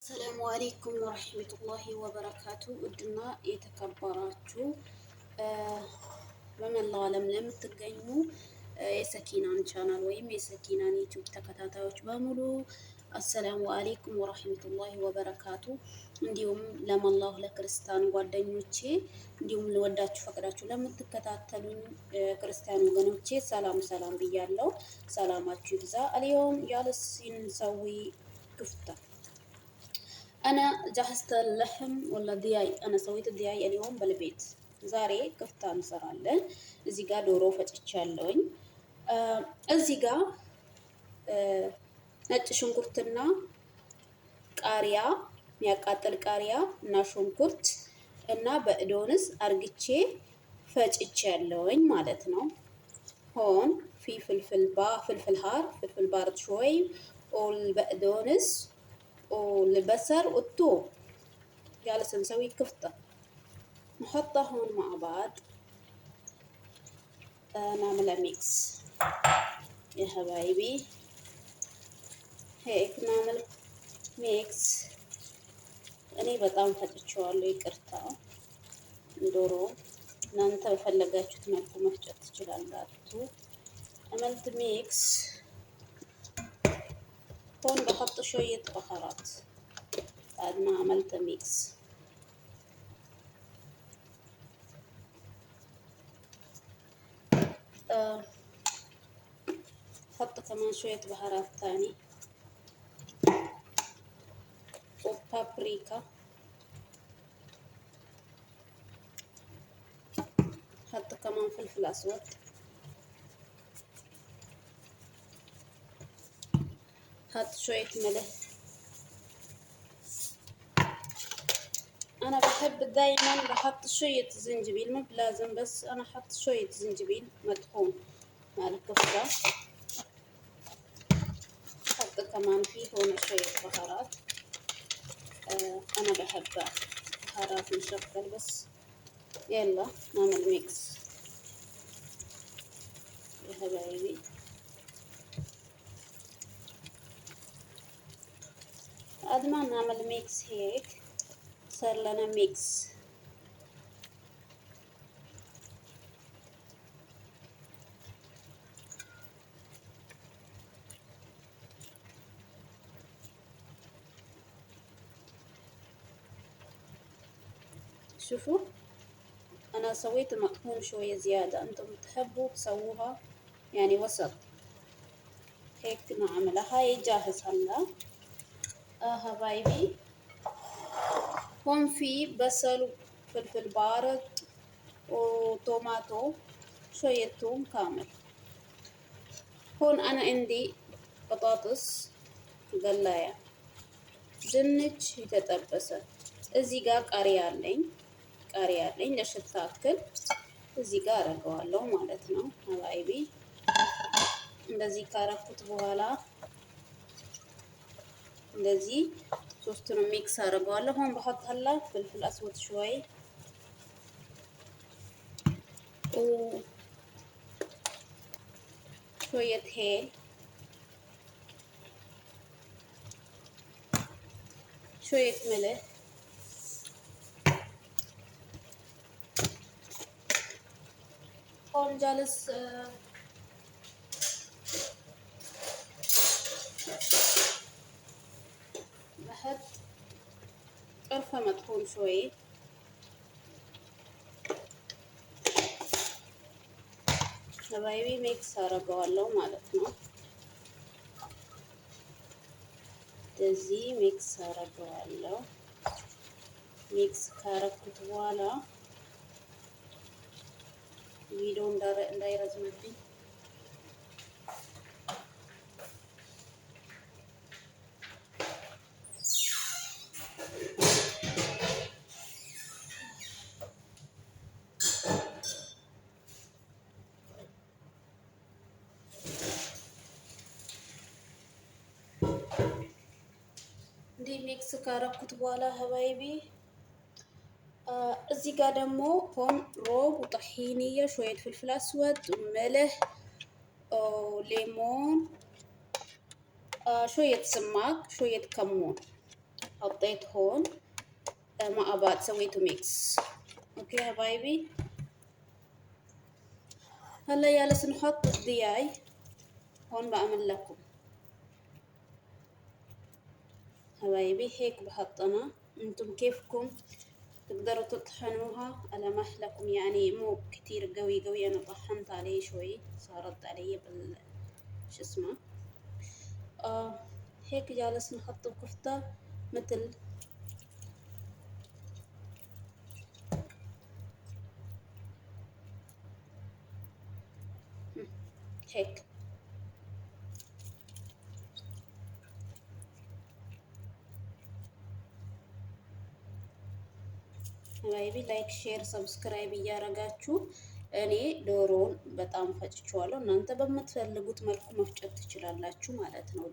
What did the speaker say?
ሰላሙ አሌይኩም ወረህመቱላሂ ወበረካቱ። ውድና የተከበራችሁ በመላው ዓለም ለምትገኙ የሰኪናን ቻናል ወይም የሰኪናን ዩቲዩብ ተከታታዮች በሙሉ አሰላሙ አሌይኩም ወረህመቱላሂ ወበረካቱ። እንዲሁም ለመላው ለክርስቲያን ጓደኞቼ እንዲሁም ለወዳችሁ ፈቅዳችሁ ለምትከታተሉኝ ክርስቲያን ወገኖቼ ሰላም ሰላም ብያለሁ። ሰላማችሁ ይብዛ። አልየውም ጃልሲን ሰዊ ክፍታ أنا جهزت اللحم ولا دياي. أنا سويت الدياي اليوم بالبيت. ዛሬ ክፍታ እንሰራለን። እዚህ ጋር ዶሮ ፈጭቻለሁኝ። እዚህ ጋር ነጭ ሽንኩርትና ቃሪያ፣ የሚያቃጥል ቃሪያ እና ሽንኩርት እና በእዶንስ አርግቼ ፈጭቻለሁኝ ማለት ነው። ሆን ፊ ፍልፍል ሃር ፍልፍል ባርድ شوي والبقدونس والبصل والثوم. جالس نسوي كفتة نحطها هون مع بعض. نعملها ميكس يا حبايبي. هيك نعمل ميكس. እኔ በጣም ፈጭቼዋለሁ፣ ይቅርታ። ዶሮ እናንተ በፈለጋችሁት መልኩ መፍጨት ትችላላችሁ። عملت ميكس. هون بحط شوية بهارات بعد ما عملت ميكس. حط كمان شوية بهارات تاني وبابريكا. حط كمان فلفل أسود. حط شوية ملح. أنا بحب دايما بحط شوية زنجبيل، مو بلازم، بس أنا حط شوية زنجبيل مطحون مع الكفتة. حط كمان فيه هون شوية بهارات. أنا بحب بهارات مشكل بس. يلا نعمل ميكس يا حبايبي. بعد ما نعمل ميكس هيك صار لنا ميكس. شوفوا أنا سويت مطحون شوية زيادة، أنتم تحبوا تسووها يعني وسط. هيك نعملها. هاي جاهز هلا. حبايبي هون في بصل وفلفل بارد وطوماتو، شوية ثوم كامل. هون أنا عندي بطاطس قلاية ድንች የተጠበሰ። እዚህ ጋር ቃሪያ አለኝ ለሽታ ያክል እዚህ ጋር አረገዋለሁ ማለት ነው። ሀባይቢ እንደዚህ ካረኩት በኋላ እንደዚህ ሶስቱንም ሚክስ አረገዋለሁ። አሁን በحط هلا فلفل اسود شوي وشوية هيل، شوية ملح، هون جالس بحط قرفة مطحون شوي. ሀባይቢ ሚክስ አረገዋለሁ ማለት ነው። እዚህ ሚክስ አረገዋለሁ። ሚክስ ካረኩት በኋላ ቪዲዮ እንዳይረዝምብኝ እንዲህ ሚክስ ካረኩት በኋላ ሀባይቢ እዚህ ጋር ደግሞ ሆን ሮብ ወጣሂኒየ شوية فلفل اسود وملح وليمون شوية سماق شوية كمون حط حطيت هون مع بعض سويته ميكس. اوكي يا حبايبي، هلا جالس نحط الدياي. هون بعمل لكم حبايبي هيك بحط انا، انتم كيفكم تقدروا تطحنوها على محلكم، يعني مو كتير قوي قوي. انا طحنت عليه شوي صارت علي شو اسمه. هيك جالس نحط الكفتة مثل هيك. حبايبي ላይክ ሼር ሰብስክራይብ እያረጋችሁ እኔ ዶሮውን በጣም ፈጭቼዋለሁ። እናንተ በምትፈልጉት መልኩ መፍጨት ትችላላችሁ ማለት ነው።